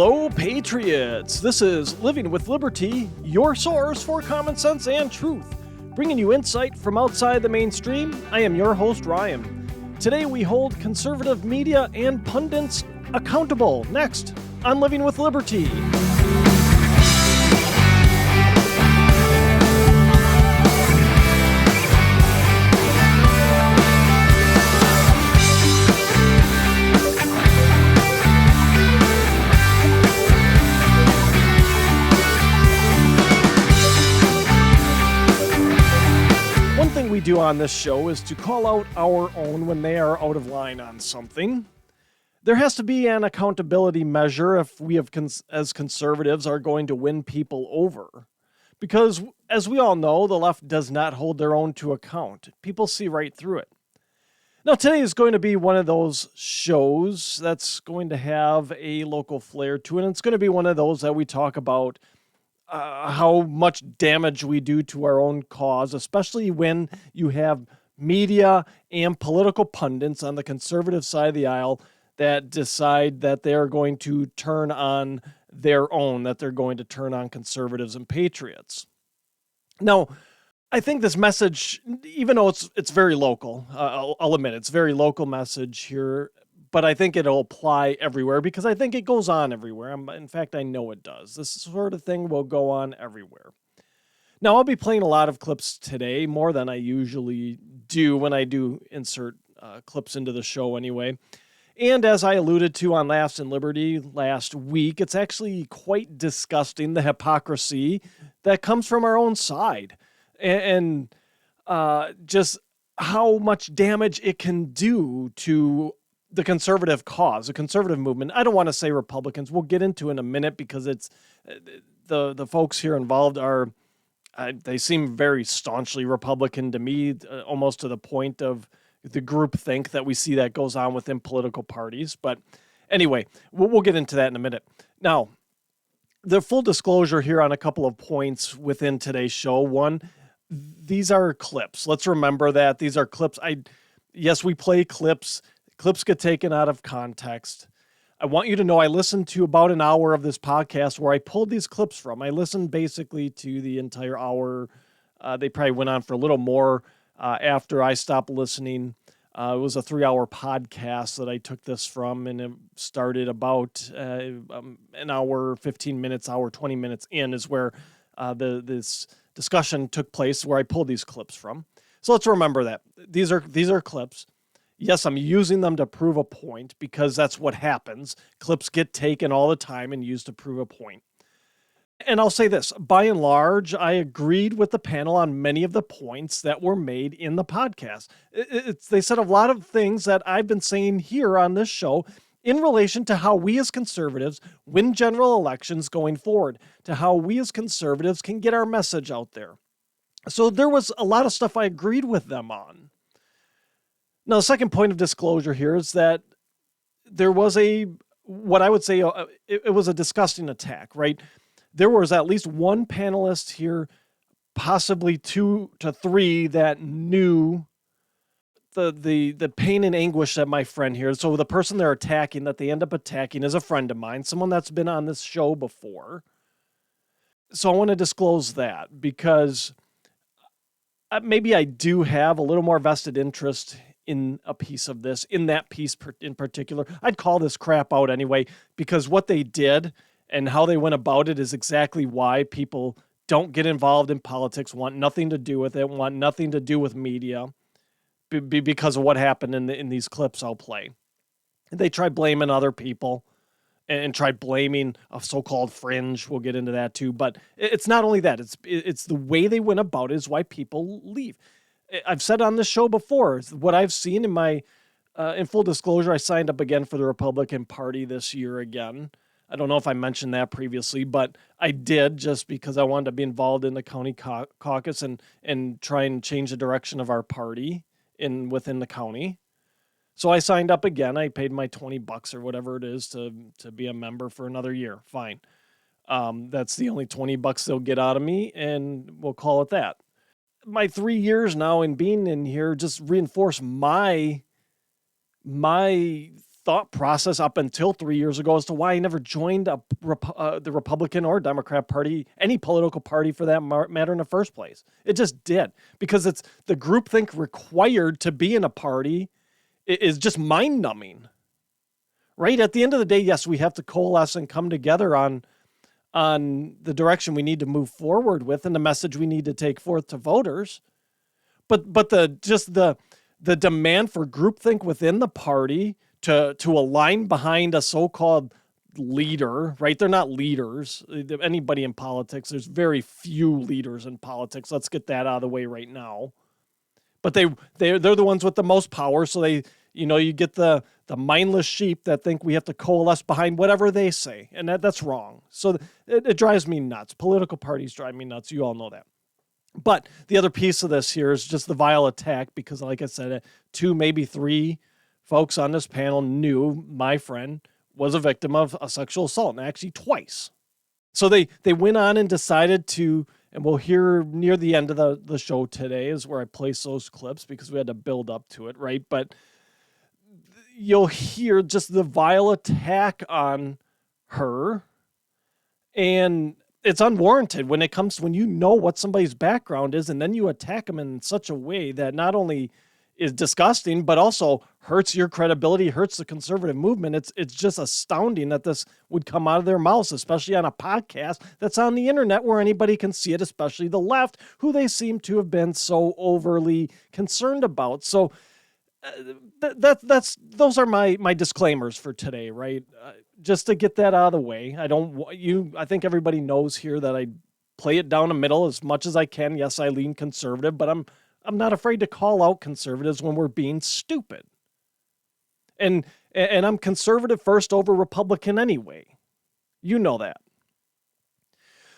Hello, Patriots! This is Living with Liberty, your source for common sense and truth. Bringing you insight from outside the mainstream, I am your host, Ryan. Today we hold conservative media and pundits accountable. Next on Living with Liberty. One thing we do on this show is to call out our own when they are out of line on something. There has to be an accountability measure if we as conservatives are going to win people over. Because, as we all know, the left does not hold their own to account. People see right through it. Now, today is going to be one of those shows that's going to have a local flair to it, and it's going to be one of those that we talk about how much damage we do to our own cause, especially when you have media and political pundits on the conservative side of the aisle that decide that they're going to turn on their own, that they're going to turn on conservatives and patriots. Now, I think this message, even though it's very local, I'll admit it's a very local message here, but I think it'll apply everywhere because I think it goes on everywhere. In fact, I know it does. This sort of thing will go on everywhere. Now, I'll be playing a lot of clips today, more than I usually do when I do insert clips into the show anyway. And as I alluded to on Laughs and Liberty last week, it's actually quite disgusting, the hypocrisy that comes from our own side. And just how much damage it can do to the conservative cause, the conservative movement. I don't want to say Republicans. We'll get into it in a minute because it's the folks here involved are, they seem very staunchly Republican to me, almost to the point of the groupthink that we see that goes on within political parties. But anyway, we'll get into that in a minute. Now, the full disclosure here on a couple of points within today's show. One, these are clips. Let's remember that these are clips. Yes, we play clips. Clips get taken out of context. I want you to know I listened to about an hour of this podcast where I pulled these clips from. I listened basically to the entire hour. They probably went on for a little more after I stopped listening. It was a 3-hour podcast that I took this from, and it started about an hour, 15 minutes, hour, 20 minutes in is where this discussion took place where I pulled these clips from. So let's remember that. These are clips. Yes, I'm using them to prove a point because that's what happens. Clips get taken all the time and used to prove a point. And I'll say this, by and large, I agreed with the panel on many of the points that were made in the podcast. They said a lot of things that I've been saying here on this show in relation to how we as conservatives win general elections going forward, to how we as conservatives can get our message out there. So there was a lot of stuff I agreed with them on. Now, the second point of disclosure here is that there was what I would say, it was a disgusting attack, right? There was at least one panelist here, possibly 2 to 3, that knew the pain and anguish that my friend here. So the person they're attacking, that they end up attacking, is a friend of mine, someone that's been on this show before. So I want to disclose that because maybe I do have a little more vested interest in a piece of this, in that piece in particular. I'd call this crap out anyway, because what they did and how they went about it is exactly why people don't get involved in politics, want nothing to do with it, want nothing to do with media, because of what happened in these clips I'll play. They tried blaming other people and tried blaming a so-called fringe. We'll get into that too. But it's not only that. It's the way they went about it is why people leave. I've said on this show before, what I've seen in full disclosure, I signed up again for the Republican Party this year again. I don't know if I mentioned that previously, but I did just because I wanted to be involved in the county caucus and try and change the direction of our party within the county. So I signed up again. I paid my $20 or whatever it is to be a member for another year. Fine. That's the only $20 they'll get out of me, and we'll call it that. My 3 years now in being in here just reinforce my thought process up until 3 years ago as to why I never joined the Republican or Democrat Party, any political party for that matter in the first place. It just did, because it's the groupthink required to be in a party is just mind-numbing, right? At the end of the day, yes, we have to coalesce and come together on the direction we need to move forward with and the message we need to take forth to voters. But the demand for groupthink within the party to align behind a so-called leader, right? They're not leaders. Anybody in politics, there's very few leaders in politics. Let's get that out of the way right now. But they're the ones with the most power, so you get the mindless sheep that think we have to coalesce behind whatever they say, and that's wrong. So it drives me nuts. Political parties drive me nuts. You all know that. But the other piece of this here is just the vile attack, because like I said, 2, maybe 3 folks on this panel knew my friend was a victim of a sexual assault, and actually twice. So they went on and decided to, and we'll hear near the end of the show today is where I place those clips because we had to build up to it, right? But you'll hear just the vile attack on her, and it's unwarranted when you know what somebody's background is, and then you attack them in such a way that not only is disgusting, but also hurts your credibility, hurts the conservative movement. It's just astounding that this would come out of their mouths, especially on a podcast that's on the internet where anybody can see it, especially the left, who they seem to have been so overly concerned about. So those are my disclaimers for today, right? Just to get that out of the way. I think everybody knows here that I play it down the middle as much as I can. Yes, I lean conservative, but I'm not afraid to call out conservatives when we're being stupid. And I'm conservative first over Republican anyway. You know that.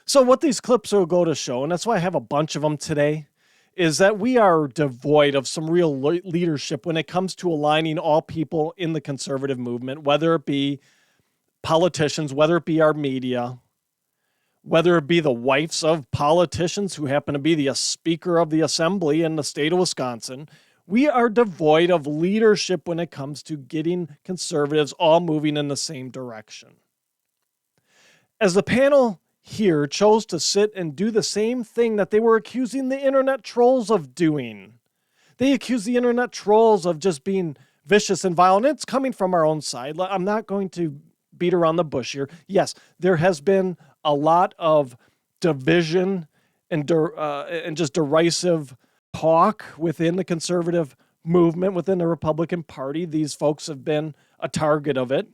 So what these clips will go to show, and that's why I have a bunch of them today, is that we are devoid of some real leadership when it comes to aligning all people in the conservative movement, whether it be politicians, whether it be our media, whether it be the wives of politicians who happen to be the Speaker of the Assembly in the state of Wisconsin. We are devoid of leadership when it comes to getting conservatives all moving in the same direction. As the panel here chose to sit and do the same thing that they were accusing the internet trolls of doing. They accuse the internet trolls of just being vicious and violent. It's coming from our own side. I'm not going to beat around the bush here. Yes, there has been a lot of division and just derisive talk within the conservative movement, within the Republican Party. These folks have been a target of it.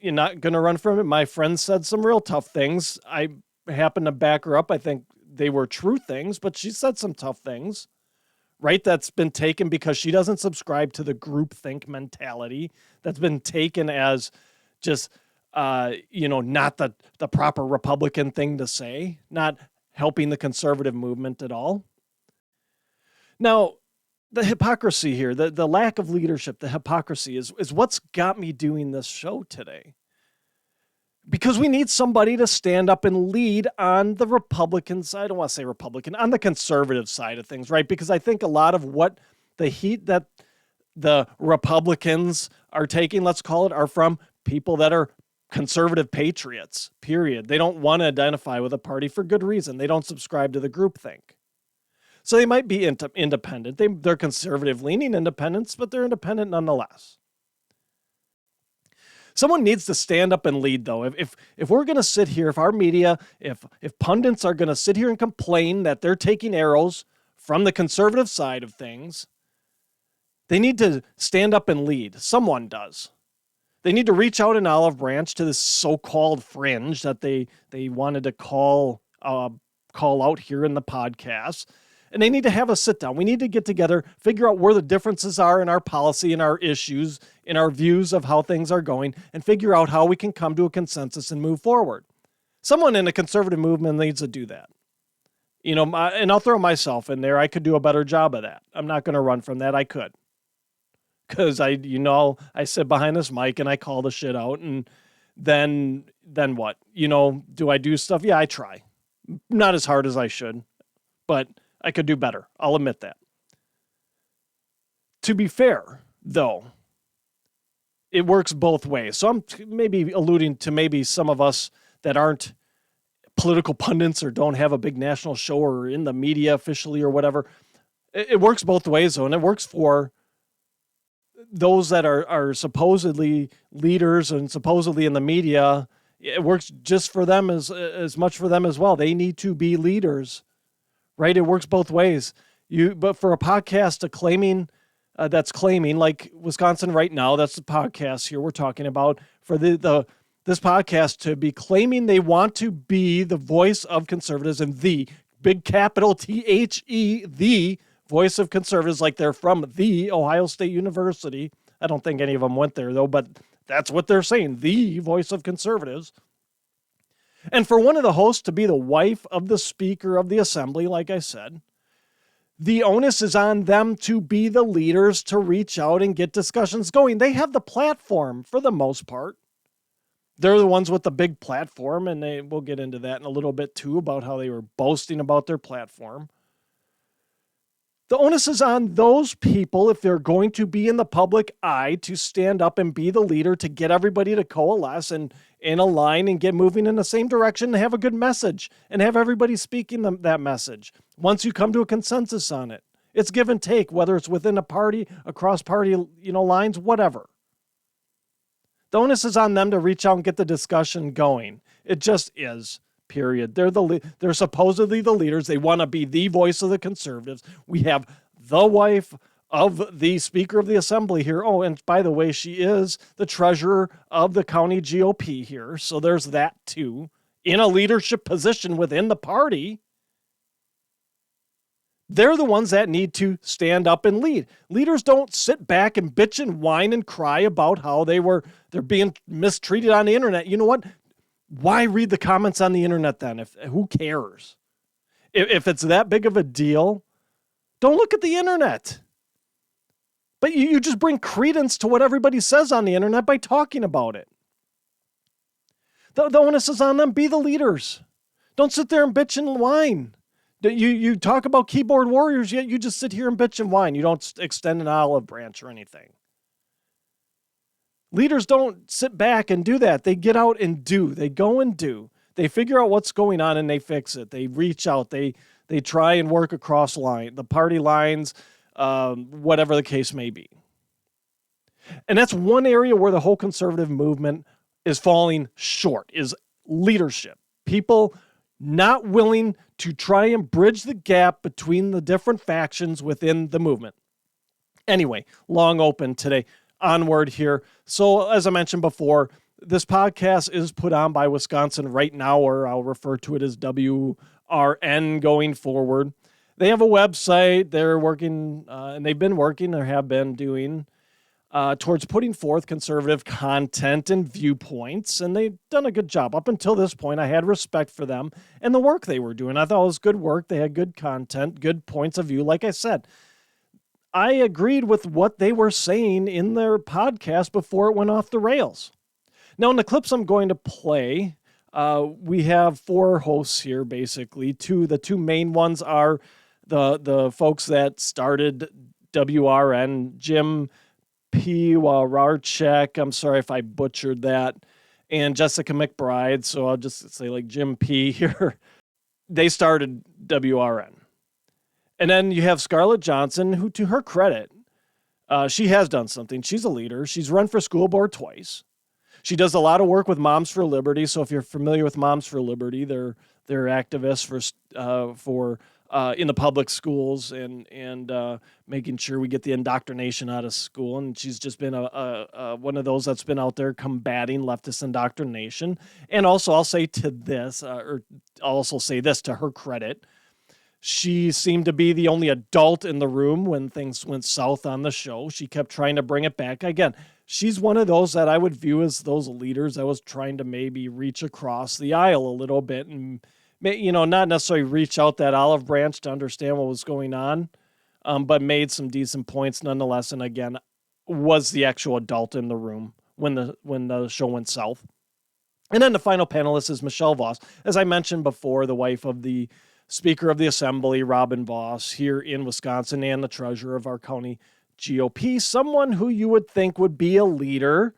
You're not going to run from it. My friend said some real tough things. I happen to back her up. I think they were true things, but she said some tough things, right? That's been taken because she doesn't subscribe to the groupthink mentality. That's been taken as just, not the proper Republican thing to say, not helping the conservative movement at all. Now, the hypocrisy here, the lack of leadership, the hypocrisy is what's got me doing this show today. Because we need somebody to stand up and lead on the Republican side. I don't want to say Republican, on the conservative side of things, right? Because I think a lot of what the heat that the Republicans are taking, let's call it, are from people that are conservative patriots, period. They don't want to identify with a party for good reason. They don't subscribe to the groupthink. So they might be independent. They're conservative-leaning independents, but they're independent nonetheless. Someone needs to stand up and lead, though. If we're going to sit here, if our media, if pundits are going to sit here and complain that they're taking arrows from the conservative side of things, they need to stand up and lead. Someone does. They need to reach out an olive branch to this so-called fringe that they wanted to call out here in the podcast. And they need to have a sit down. We need to get together, figure out where the differences are in our policy, in our issues, in our views of how things are going, and figure out how we can come to a consensus and move forward. Someone in the conservative movement needs to do that. And I'll throw myself in there. I could do a better job of that. I'm not going to run from that. I could. Because I sit behind this mic and I call the shit out, and then what? Do I do stuff? Yeah, I try. Not as hard as I should, but I could do better. I'll admit that. To be fair, though, it works both ways. So I'm maybe alluding to maybe some of us that aren't political pundits or don't have a big national show or in the media officially or whatever. It works both ways, though, and it works for those that are supposedly leaders and supposedly in the media. It works just for them as much for them as well. They need to be leaders, right? It works both ways. But for a podcast that's claiming like Wisconsin Right Now, that's the podcast here we're talking about, for this podcast to be claiming they want to be the voice of conservatives and the big capital THE, the voice of conservatives, like they're from the Ohio State University. I don't think any of them went there though, but that's what they're saying, the voice of conservatives. And for one of the hosts to be the wife of the Speaker of the Assembly, like I said, the onus is on them to be the leaders to reach out and get discussions going. They have the platform for the most part. They're the ones with the big platform, and we'll get into that in a little bit too, about how they were boasting about their platform. The onus is on those people, if they're going to be in the public eye, to stand up and be the leader, to get everybody to coalesce and in a line and get moving in the same direction and have a good message and have everybody speaking that message. Once you come to a consensus on it, it's give and take, whether it's within a party, across party, lines, whatever. The onus is on them to reach out and get the discussion going. It just is. Period. They're supposedly the leaders. They want to be the voice of the conservatives. We have the wife of the Speaker of the Assembly here. Oh, and by the way, she is the treasurer of the county GOP here. So there's that too. In a leadership position within the party. They're the ones that need to stand up and lead. Leaders don't sit back and bitch and whine and cry about how they're being mistreated on the internet. You know what? Why read the comments on the internet then? Who cares? If it's that big of a deal, don't look at the internet. But you just bring credence to what everybody says on the internet by talking about it. The onus is on them. Be the leaders. Don't sit there and bitch and whine. You talk about keyboard warriors, yet you just sit here and bitch and whine. You don't extend an olive branch or anything. Leaders don't sit back and do that. They get out and do. They go and do. They figure out what's going on and they fix it. They reach out. They try and work across the party lines, whatever the case may be. And that's one area where the whole conservative movement is falling short, is leadership. People not willing to try and bridge the gap between the different factions within the movement. Anyway, long open today. Onward here. So as I mentioned before, this podcast is put on by Wisconsin Right Now, or I'll refer to it as WRN going forward. They have a website. They're working, and they've been working or have been doing towards putting forth conservative content and viewpoints, and they've done a good job. Up until this point, I had respect for them and the work they were doing. I thought it was good work. They had good content, good points of view. Like I said, I agreed with what they were saying in their podcast before it went off the rails. Now, in the clips I'm going to play, we have 4 hosts here, basically. The two main ones are the folks that started WRN, Jim P. Warchek. I'm sorry if I butchered that. And Jessica McBride. So I'll just say like Jim P. here. They started WRN. And then you have Scarlett Johnson, who, to her credit, she has done something. She's a leader. She's run for school board twice. She does a lot of work with Moms for Liberty. So if you're familiar with Moms for Liberty, they're activists for in the public schools and making sure we get the indoctrination out of school. And she's just been one of those that's been out there combating leftist indoctrination. And also, I'll say this to her credit. She seemed to be the only adult in the room when things went south on the show. She kept trying to bring it back. Again, she's one of those that I would view as those leaders that was trying to maybe reach across the aisle a little bit and, not necessarily reach out that olive branch to understand what was going on, but made some decent points nonetheless. And again, was the actual adult in the room when the show went south. And then the final panelist is Michelle Voss. As I mentioned before, the wife of the Speaker of the Assembly, Robin Voss, here in Wisconsin, and the treasurer of our county GOP, someone who you would think would be a leader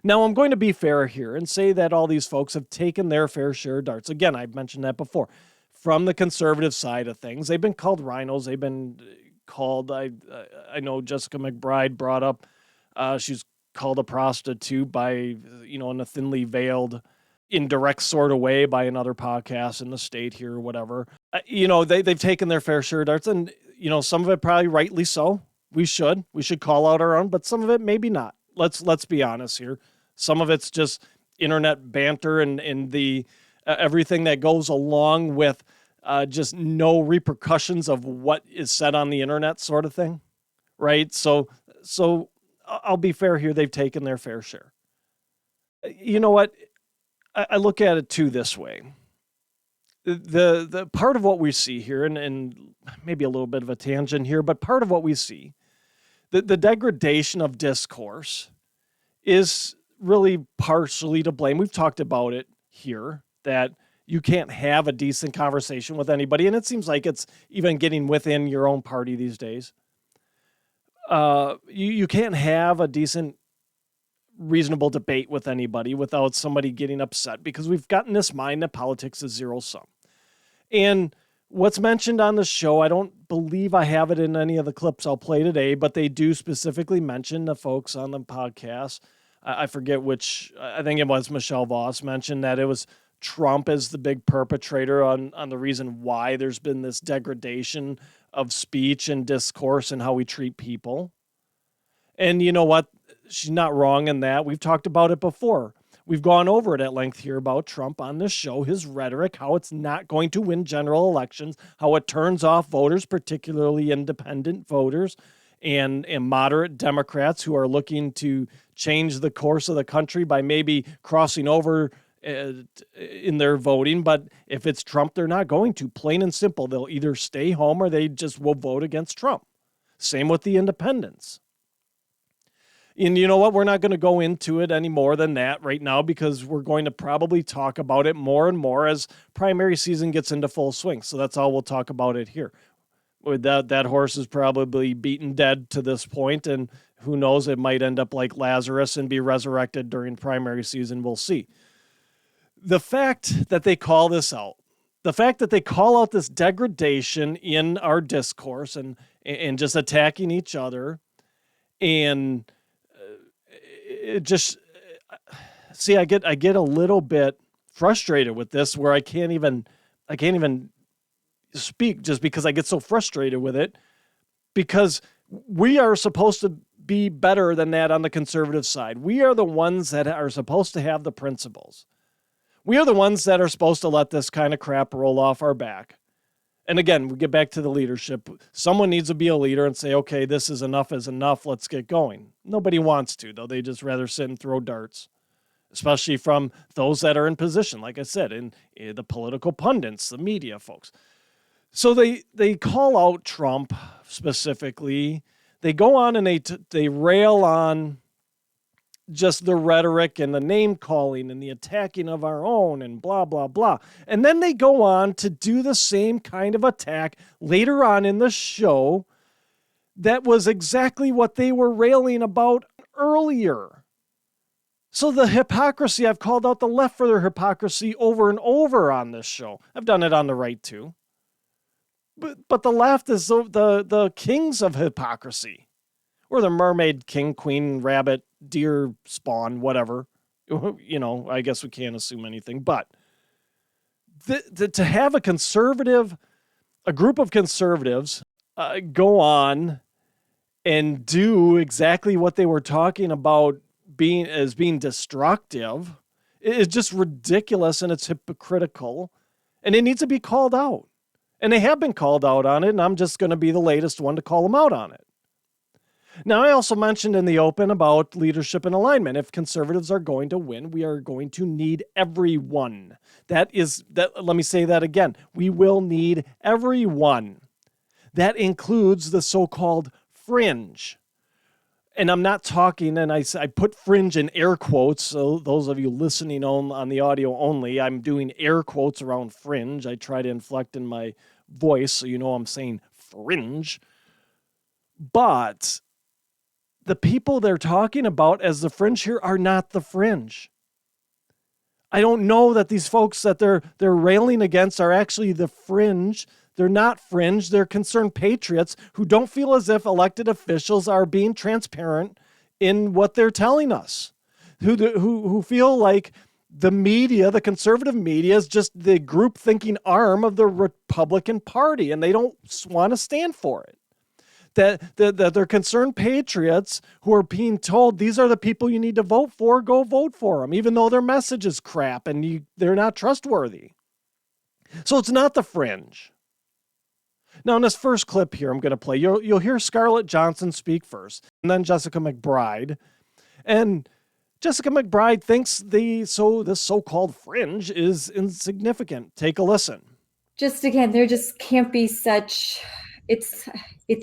Now, I'm going to be fair here and say that all these folks have taken their fair share of darts. Again, I've mentioned that before. From the conservative side of things, they've been called rhinos. They've been called, I know Jessica McBride brought up, she's called a prostitute by, in a thinly veiled, indirect sort of way by another podcast in the state here or whatever. They've taken their fair share of darts, and, some of it probably rightly so. We should call out our own, but some of it maybe not. Let's be honest here. Some of it's just internet banter and the everything that goes along with just no repercussions of what is said on the internet, sort of thing, right? So I'll be fair here. They've taken their fair share. You know what? I look at it too this way. The part of what we see here, and maybe a little bit of a tangent here, but part of what we see, the degradation of discourse is really partially to blame. We've talked about it here, that you can't have a decent conversation with anybody, and it seems like it's even getting within your own party these days. You can't have a decent, reasonable debate with anybody without somebody getting upset, because we've gotten this mind that politics is zero sum. And what's mentioned on the show, I don't believe I have it in any of the clips I'll play today, but they do specifically mention the folks on the podcast. I forget which, I think it was Michelle Voss mentioned that it was Trump as the big perpetrator on the reason why there's been this degradation of speech and discourse and how we treat people. And you know what? She's not wrong in that. We've talked about it before. We've gone over it at length here about Trump on this show, his rhetoric, how it's not going to win general elections, how it turns off voters, particularly independent voters and moderate Democrats who are looking to change the course of the country by maybe crossing over in their voting. But if it's Trump, they're not going to. Plain and simple. They'll either stay home or they just will vote against Trump. Same with the independents. And you know what? We're not going to go into it any more than that right now, because we're going to probably talk about it more and more as primary season gets into full swing. So that's all we'll talk about it here. That horse is probably beaten dead to this point, and who knows, it might end up like Lazarus and be resurrected during primary season. We'll see. The fact that they call this out, the fact that they call out this degradation in our discourse and just attacking each other, and it just, see, I get a little bit frustrated with this, where I can't even speak, just because I get so frustrated with it, because we are supposed to be better than that on the conservative side. We are the ones that are supposed to have the principles. We are the ones that are supposed to let this kind of crap roll off our back. And again, we get back to the leadership. Someone needs to be a leader and say, okay, this is enough. Let's get going. Nobody wants to, though. They just rather sit and throw darts, especially from those that are in position, like I said, in the political pundits, the media folks. So they call out Trump specifically. They go on and they rail on just the rhetoric and the name calling and the attacking of our own and blah, blah, blah. And then they go on to do the same kind of attack later on in the show that was exactly what they were railing about earlier. So the hypocrisy, I've called out the left for their hypocrisy over and over on this show. I've done it on the right too. But the left is the kings of hypocrisy. Or the mermaid, king, queen, rabbit, deer spawn, whatever. I guess we can't assume anything. But to have a group of conservatives go on and do exactly what they were talking about being destructive is just ridiculous, and it's hypocritical, and it needs to be called out. And they have been called out on it, and I'm just going to be the latest one to call them out on it. Now, I also mentioned in the open about leadership and alignment. If conservatives are going to win, we are going to need everyone. Let me say that again. We will need everyone. That includes the so-called fringe. And I'm not talking, and I put fringe in air quotes, so those of you listening on the audio only, I'm doing air quotes around fringe. I try to inflect in my voice so you know I'm saying fringe. But the people they're talking about as the fringe here are not the fringe. I don't know that these folks that they're railing against are actually the fringe. They're not fringe. They're concerned patriots who don't feel as if elected officials are being transparent in what they're telling us, who feel like the media, the conservative media, is just the group thinking arm of the Republican Party, and they don't want to stand for it. That they're concerned patriots who are being told these are the people you need to vote for, go vote for them, even though their message is crap and they're not trustworthy. So it's not the fringe. Now, in this first clip here I'm going to play, you'll hear Scarlett Johnson speak first, and then Jessica McBride. And Jessica McBride thinks this so-called fringe is insignificant. Take a listen. Just again, there just can't be such... It's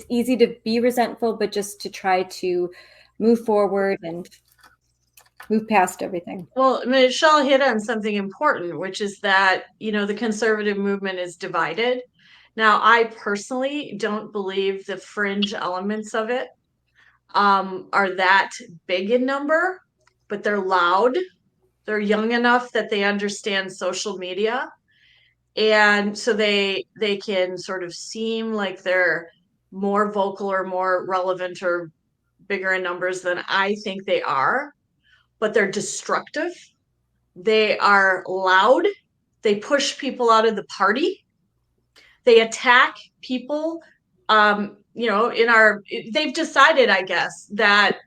easy to be resentful, but just to try to move forward and move past everything. Well, Michelle hit on something important, which is that, the conservative movement is divided. Now, I personally don't believe the fringe elements of it are that big in number, but they're loud. They're young enough that they understand social media. And so they can sort of seem like they're more vocal or more relevant or bigger in numbers than I think they are, but they're destructive. They are loud. They push people out of the party. They attack people. They've decided, I guess, that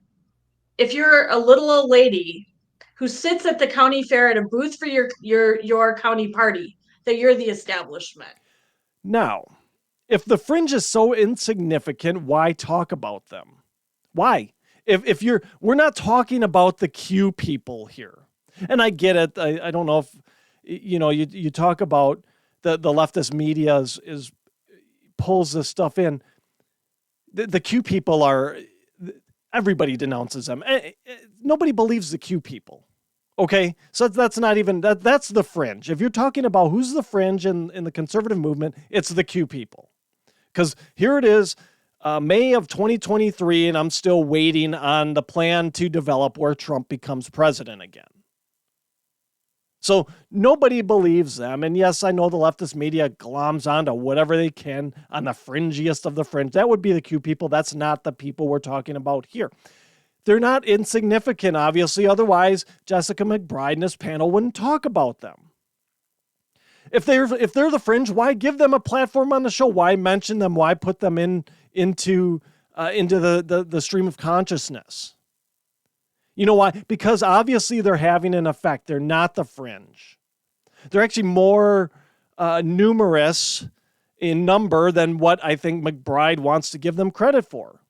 if you're a little old lady who sits at the county fair at a booth for your county party, that you're the establishment. Now, if the fringe is so insignificant, why talk about them? Why? We're not talking about the Q people here. And I get it. I don't know if, you talk about the leftist media is pulls this stuff in. The Q people everybody denounces them. Nobody believes the Q people. Okay, so that's not even, that's the fringe. If you're talking about who's the fringe in the conservative movement, it's the Q people. Because here it is, May of 2023, and I'm still waiting on the plan to develop where Trump becomes president again. So nobody believes them. And yes, I know the leftist media gloms onto whatever they can on the fringiest of the fringe. That would be the Q people. That's not the people we're talking about here. They're not insignificant, obviously. Otherwise, Jessica McBride and this panel wouldn't talk about them. If they're the fringe, why give them a platform on the show? Why mention them? Why put them into the stream of consciousness? You know why? Because obviously they're having an effect. They're not the fringe. They're actually more numerous in number than what I think McBride wants to give them credit for.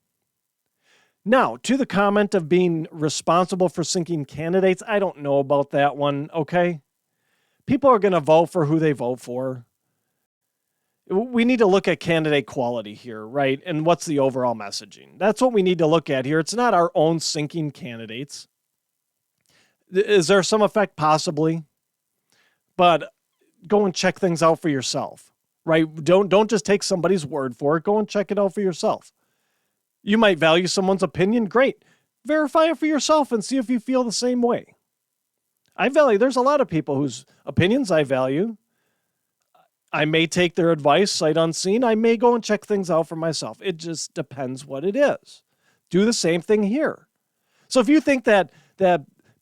Now, to the comment of being responsible for sinking candidates, I don't know about that one, okay? People are going to vote for who they vote for. We need to look at candidate quality here, right? And what's the overall messaging? That's what we need to look at here. It's not our own sinking candidates. Is there some effect? Possibly. But go and check things out for yourself, right? Don't just take somebody's word for it. Go and check it out for yourself. You might value someone's opinion. Great. Verify it for yourself and see if you feel the same way. There's a lot of people whose opinions I value. I may take their advice sight unseen. I may go and check things out for myself. It just depends what it is. Do the same thing here. So if you think that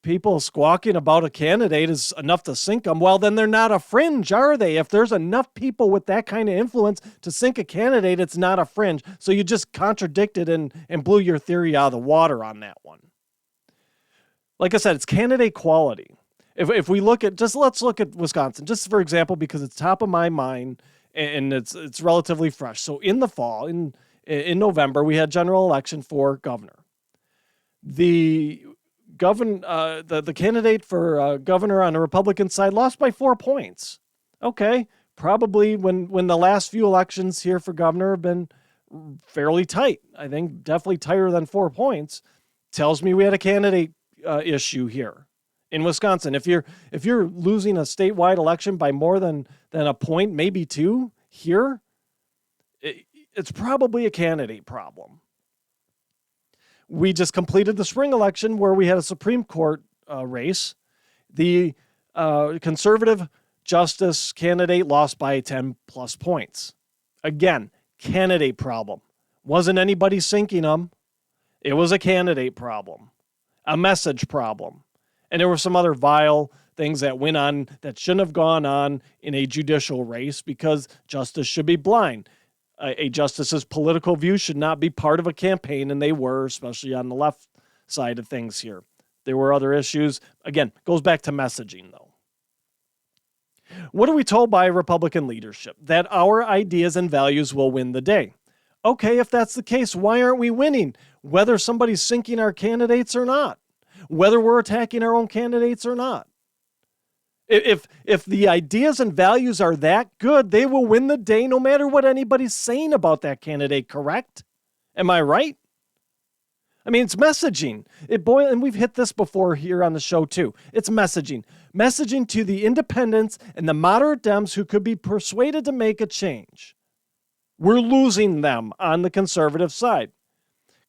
people squawking about a candidate is enough to sink them, well, then they're not a fringe, are they? If there's enough people with that kind of influence to sink a candidate, it's not a fringe. So you just contradicted and blew your theory out of the water on that one. Like I said, it's candidate quality. If we look at, let's look at Wisconsin, just for example, because it's top of my mind and it's relatively fresh. So in the fall, in November, we had general election for governor. The candidate for governor on the Republican side lost by 4 points. Okay, probably when the last few elections here for governor have been fairly tight. I think definitely tighter than 4 points. Tells me we had a candidate issue here in Wisconsin. If you're losing a statewide election by more than a point, maybe two here, it's probably a candidate problem. We just completed the spring election where we had a Supreme Court race. The conservative justice candidate lost by 10 plus points. Again, candidate problem. Wasn't anybody sinking them. It was a candidate problem, a message problem. And there were some other vile things that went on that shouldn't have gone on in a judicial race because justice should be blind. A justice's political view should not be part of a campaign, and they were, especially on the left side of things here. There were other issues. Again, goes back to messaging, though. What are we told by Republican leadership? That our ideas and values will win the day. Okay, if that's the case, why aren't we winning? Whether somebody's sinking our candidates or not. Whether we're attacking our own candidates or not. If the ideas and values are that good, they will win the day no matter what anybody's saying about that candidate, correct? Am I right? I mean, it's messaging. And we've hit this before here on the show too. It's messaging. Messaging to the independents and the moderate Dems who could be persuaded to make a change. We're losing them on the conservative side.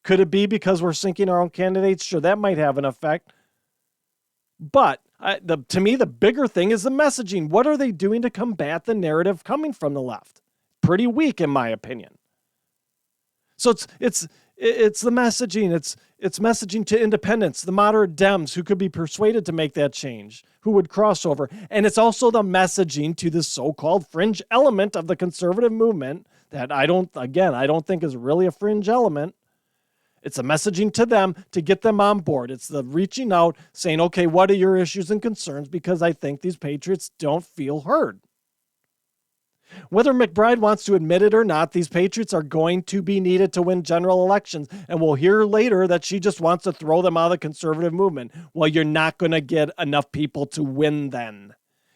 Could it be because we're sinking our own candidates? Sure, that might have an effect. But to me, the bigger thing is the messaging. What are they doing to combat the narrative coming from the left? Pretty weak, in my opinion. So it's the messaging. It's messaging to independents, the moderate Dems who could be persuaded to make that change, who would cross over. And it's also the messaging to the so-called fringe element of the conservative movement that I don't think is really a fringe element. It's a messaging to them to get them on board. It's the reaching out, saying, okay, what are your issues and concerns? Because I think these patriots don't feel heard. Whether McBride wants to admit it or not, these patriots are going to be needed to win general elections. And we'll hear later that she just wants to throw them out of the conservative movement. Well, you're not going to get enough people to win then.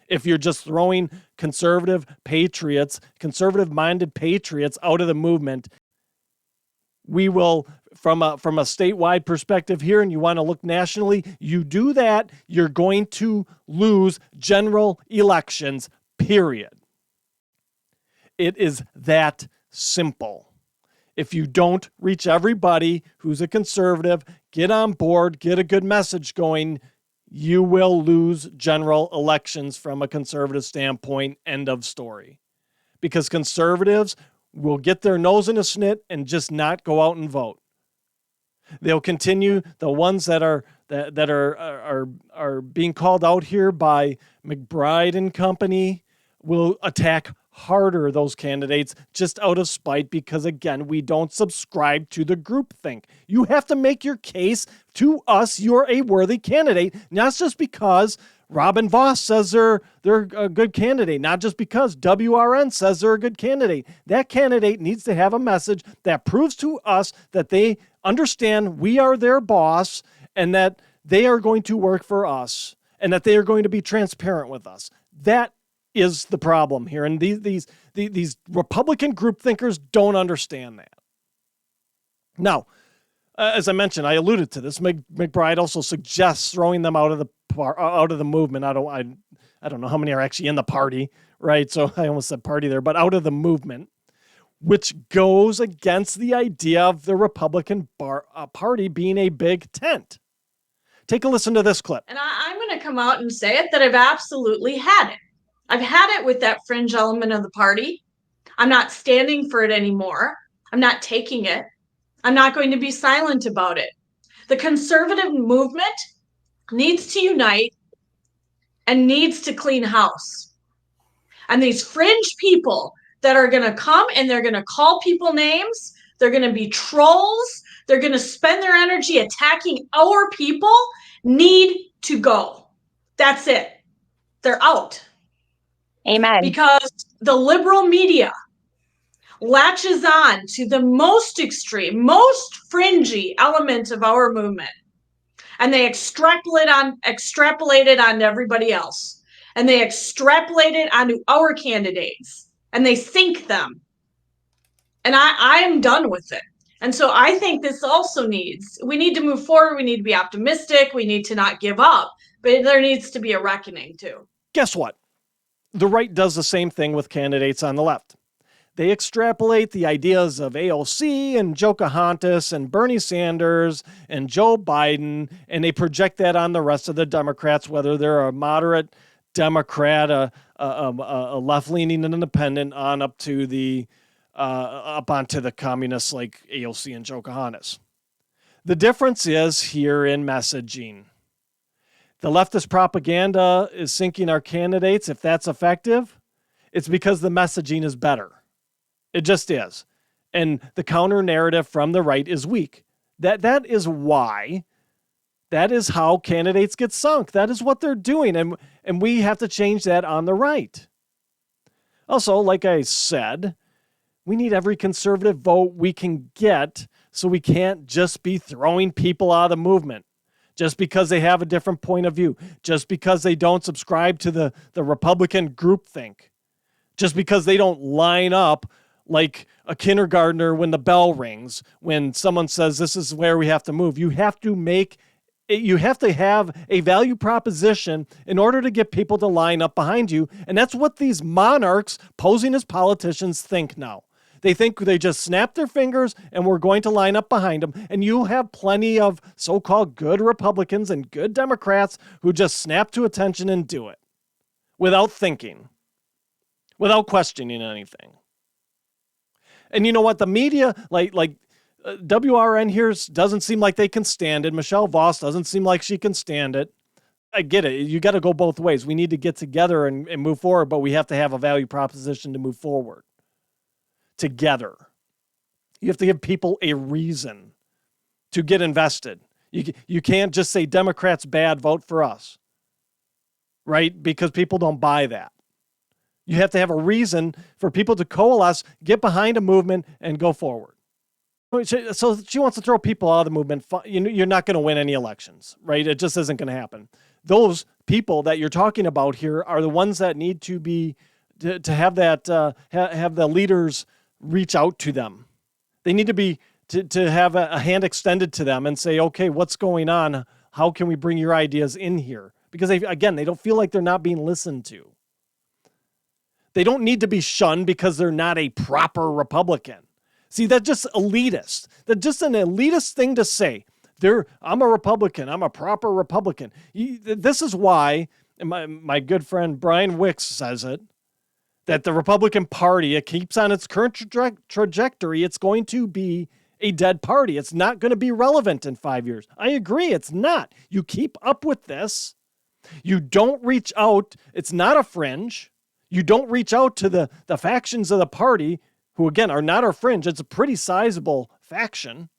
If you're just throwing conservative patriots, conservative-minded patriots out of the movement, we will, from a statewide perspective here, and you want to look nationally, you do that, you're going to lose general elections, period. It is that simple. If you don't reach everybody who's a conservative, get on board, get a good message going, you will lose general elections from a conservative standpoint, end of story. Because conservatives will get their nose in a snit and just not go out and vote. They'll continue. The ones that are being called out here by McBride and company will attack harder those candidates just out of spite because, again, we don't subscribe to the groupthink. You have to make your case to us you're a worthy candidate, not just because Robin Voss says they're a good candidate, not just because WRN says they're a good candidate. That candidate needs to have a message that proves to us that they understand we are their boss and that they are going to work for us and that they are going to be transparent with us. That is the problem here. And these Republican group thinkers don't understand that. Now, as I mentioned, I alluded to this. McBride also suggests throwing them out of the movement. I don't know how many are actually in the party, right? So I almost said party there, but out of the movement, which goes against the idea of the Republican Party being a big tent. Take a listen to this clip. And I'm going to come out and say it that I've absolutely had it. I've had it with that fringe element of the party. I'm not standing for it anymore. I'm not taking it. I'm not going to be silent about it. The conservative movement needs to unite and needs to clean house. And these fringe people that are going to come and they're going to call people names, they're going to be trolls, they're going to spend their energy attacking our people, need to go. That's it. They're out. Amen. Because the liberal media latches on to the most extreme, most fringy element of our movement. And they extrapolate it on everybody else. And they extrapolate it onto our candidates. And they sink them. And I am done with it. And so I think this also we need to move forward. We need to be optimistic. We need to not give up. But there needs to be a reckoning too. Guess what? The right does the same thing with candidates on the left. they extrapolate the ideas of AOC and Pocahontas and Bernie Sanders and Joe Biden, and they project that on the rest of the Democrats, whether they're a moderate Democrat, a left-leaning independent, on up to the up onto the communists like AOC and Pocahontas. The difference is here in messaging. The leftist propaganda is sinking our candidates. If that's effective, it's because the messaging is better. It just is. And the counter narrative from the right is weak. That is why. That is how candidates get sunk. That is what they're doing. And we have to change that on the right. Also, like I said, we need every conservative vote we can get, so we can't just be throwing people out of the movement just because they have a different point of view, just because they don't subscribe to the Republican groupthink, just because they don't line up like a kindergartner when the bell rings, when someone says this is where we have to move. You have to have a value proposition in order to get people to line up behind you. And that's what these monarchs posing as politicians think now. They think they just snap their fingers and we're going to line up behind them. And you have plenty of so-called good Republicans and good Democrats who just snap to attention and do it without thinking, without questioning anything. And you know what? The media, like WRN here doesn't seem like they can stand it. Michelle Voss doesn't seem like she can stand it. I get it. You got to go both ways. We need to get together and move forward, but we have to have a value proposition to move forward together. You have to give people a reason to get invested. You can't just say Democrats bad, vote for us, right? Because people don't buy that. You have to have a reason for people to coalesce, get behind a movement, and go forward. So she wants to throw people out of the movement. You're not going to win any elections, right? It just isn't going to happen. Those people that you're talking about here are the ones that need to be to have that have the leaders reach out to them. They need to be to have a hand extended to them and say, okay, what's going on? How can we bring your ideas in here? Because they don't feel like they're not being listened to. They don't need to be shunned because they're not a proper Republican. See, that's just elitist. That's just an elitist thing to say. I'm a Republican. I'm a proper Republican. This is why, and my good friend Brian Wicks says it, that the Republican Party, it keeps on its current trajectory, it's going to be a dead party. It's not going to be relevant in 5 years. I agree, it's not. You keep up with this. You don't reach out. It's not a fringe. You don't reach out to the factions of the party, who, again, are not our fringe. It's a pretty sizable faction.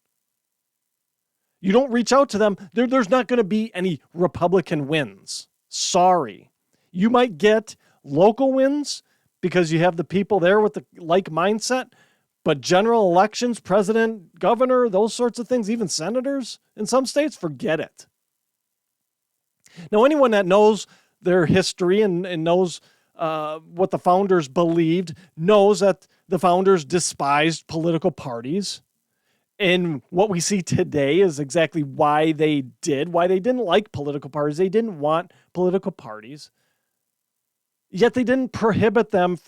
You don't reach out to them. There's not going to be any Republican wins. Sorry. You might get local wins because you have the people there with the like mindset, but general elections, president, governor, those sorts of things, even senators in some states, forget it. Now, anyone that knows their history and knows what the founders believed knows that the founders despised political parties. And what we see today is exactly why they didn't like political parties. They didn't want political parties. Yet they didn't prohibit them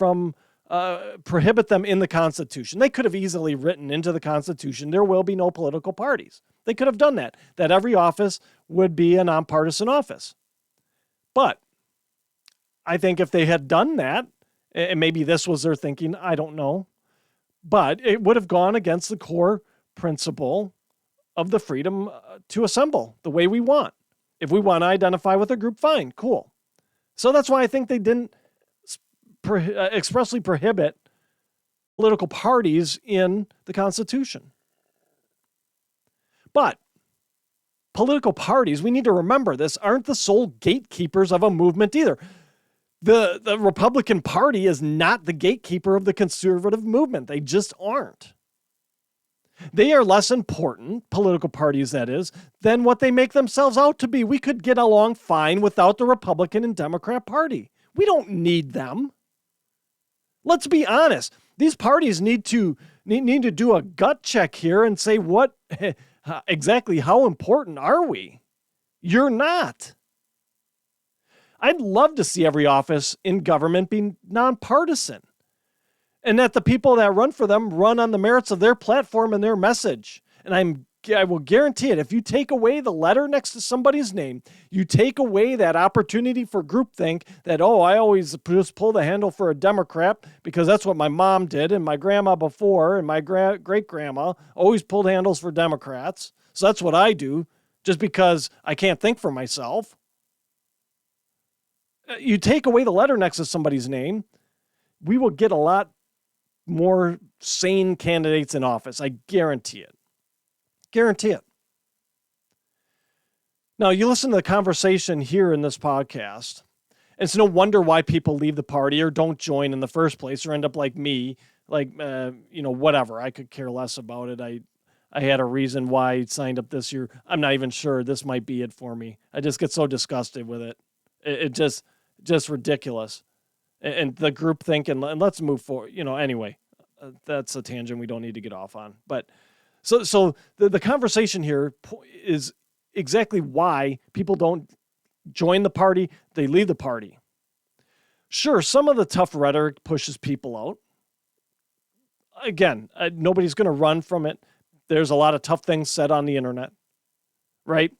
in the Constitution. They could have easily written into the Constitution, there will be no political parties. They could have done that every office would be a nonpartisan office. But I think if they had done that, and maybe this was their thinking, I don't know, but it would have gone against the core principle of the freedom to assemble the way we want. If we want to identify with a group, fine, cool. So that's why I think they didn't expressly prohibit political parties in the Constitution. But political parties, we need to remember this, aren't the sole gatekeepers of a movement either. The Republican Party is not the gatekeeper of the conservative movement. They just aren't. They are less important, political parties that is, than what they make themselves out to be. We could get along fine without the Republican and Democrat Party. We don't need them. Let's be honest. These parties need to do a gut check here and say, what exactly, how important are we? You're not. I'd love to see every office in government be nonpartisan. and that the people that run for them run on the merits of their platform and their message. And I will guarantee it. If you take away the letter next to somebody's name, you take away that opportunity for groupthink that, oh, I always just pull the handle for a Democrat because that's what my mom did and my grandma before and my great-grandma always pulled handles for Democrats. So that's what I do just because I can't think for myself. You take away the letter next to somebody's name, we will get a lot more sane candidates in office. I guarantee it. Guarantee it. Now, you listen to the conversation here in this podcast, and it's no wonder why people leave the party or don't join in the first place or end up like me, whatever. I could care less about it. I had a reason why I signed up this year. I'm not even sure. This might be it for me. I just get so disgusted with it. It just ridiculous. And the group think, and let's move forward. Anyway, that's a tangent we don't need to get off on. But so the conversation here is exactly why people don't join the party. They leave the party. Sure, some of the tough rhetoric pushes people out. Again, nobody's going to run from it. There's a lot of tough things said on the internet, right?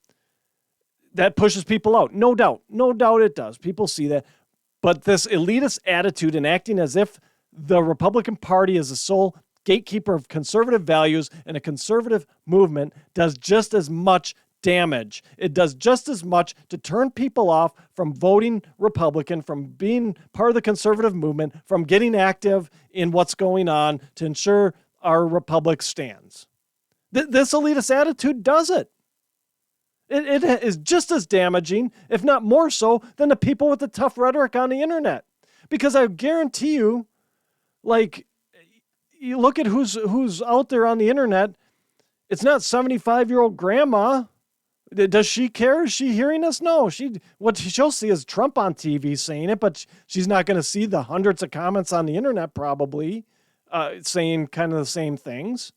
That pushes people out. No doubt. No doubt it does. People see that. But this elitist attitude and acting as if the Republican Party is the sole gatekeeper of conservative values and a conservative movement does just as much damage. It does just as much to turn people off from voting Republican, from being part of the conservative movement, from getting active in what's going on to ensure our republic stands. This elitist attitude does it. It is just as damaging, if not more so, than the people with the tough rhetoric on the internet. Because I guarantee you, you look at who's out there on the internet, it's not 75-year-old grandma. Does she care? Is she hearing us? No. What she'll see is Trump on TV saying it, but she's not going to see the hundreds of comments on the internet probably saying kind of the same things.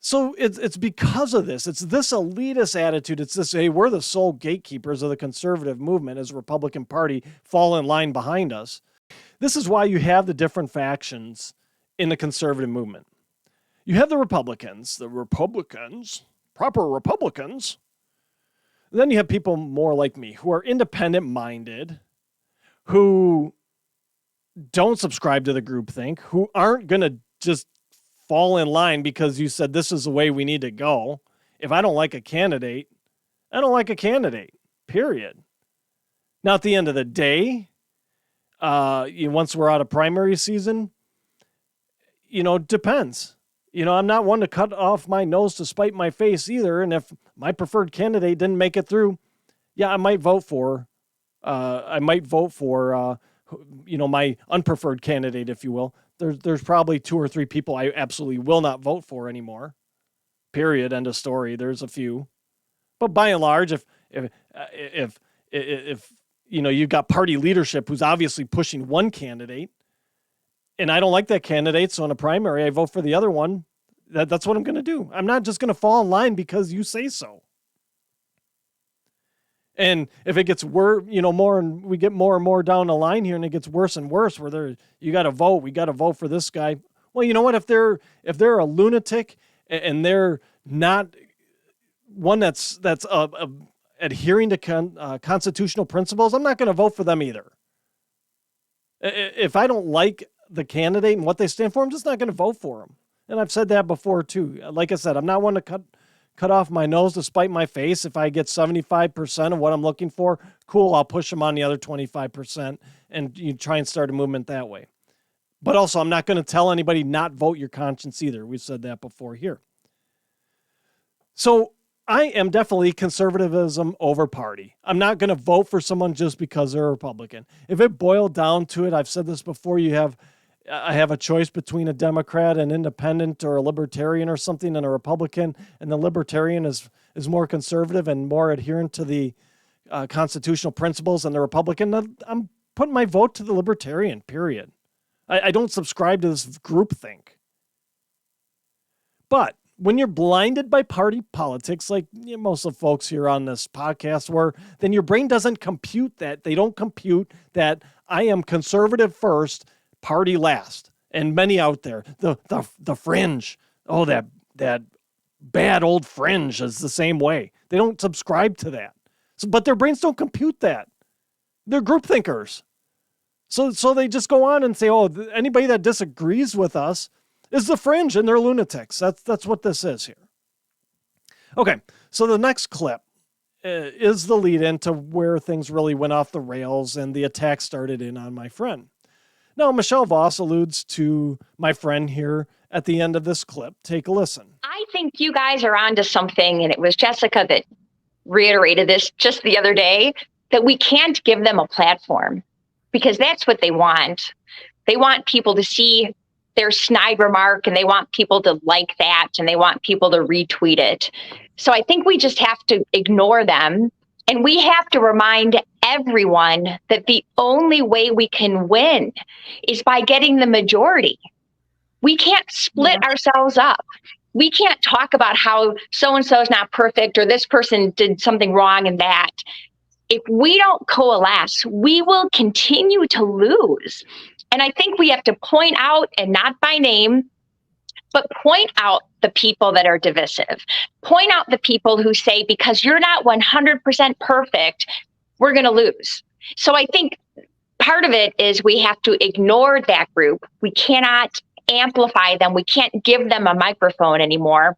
So it's because of this. It's this elitist attitude. It's this, hey, we're the sole gatekeepers of the conservative movement as a Republican Party, fall in line behind us. This is why you have the different factions in the conservative movement. You have the Republicans, proper Republicans. And then you have people more like me who are independent-minded, who don't subscribe to the groupthink, who aren't going to just fall in line because you said this is the way we need to go. If I don't like a candidate, I don't like a candidate, period. Now, at the end of the day, once we're out of primary season, depends. I'm not one to cut off my nose to spite my face either. And if my preferred candidate didn't make it through, yeah, I might vote for my unpreferred candidate, if you will. There's probably 2 or 3 people I absolutely will not vote for anymore. Period. End of story. There's a few, but by and large, if you've got party leadership who's obviously pushing one candidate, and I don't like that candidate, so in a primary I vote for the other one. That's what I'm going to do. I'm not just going to fall in line because you say so. And if it gets more and we get more and more down the line here and it gets worse and worse where you got to vote, we got to vote for this guy. Well, you know what? If they're a lunatic and they're not one that's adhering to constitutional principles, I'm not going to vote for them either. If I don't like the candidate and what they stand for, I'm just not going to vote for them. And I've said that before too. Like I said, I'm not one to cut off my nose to spite my face. If I get 75% of what I'm looking for, cool, I'll push them on the other 25% and you try and start a movement that way. But also, I'm not going to tell anybody not vote your conscience either. We've said that before here. So I am definitely conservatism over party. I'm not going to vote for someone just because they're a Republican. If it boiled down to it, I've said this before, I have a choice between a Democrat, an independent, or a libertarian or something, and a Republican, and the libertarian is more conservative and more adherent to the constitutional principles than the Republican. I'm putting my vote to the libertarian, period. I don't subscribe to this groupthink. But when you're blinded by party politics, like most of the folks here on this podcast were, then your brain doesn't compute that. They don't compute that I am conservative first, party last. And many out there, the fringe, oh, that bad old fringe is the same way. They don't subscribe to that. But their brains don't compute that. They're group thinkers. So they just go on and say, oh, anybody that disagrees with us is the fringe and they're lunatics. That's what this is here. Okay, so the next clip is the lead into where things really went off the rails and the attack started in on my friend. Now, Michelle Voss alludes to my friend here at the end of this clip. Take a listen. I think you guys are onto something, and it was Jessica that reiterated this just the other day, that we can't give them a platform because that's what they want. They want people to see their snide remark and they want people to like that and they want people to retweet it. So I think we just have to ignore them. And we have to remind everyone that the only way we can win is by getting the majority. We can't split ourselves up. We can't talk about how so-and-so is not perfect or this person did something wrong and that. If we don't coalesce, we will continue to lose. And I think we have to point out, and not by name, but point out the people that are divisive. Point out the people who say, because you're not 100% perfect, we're going to lose. So I think part of it is we have to ignore that group. We cannot amplify them. We can't give them a microphone anymore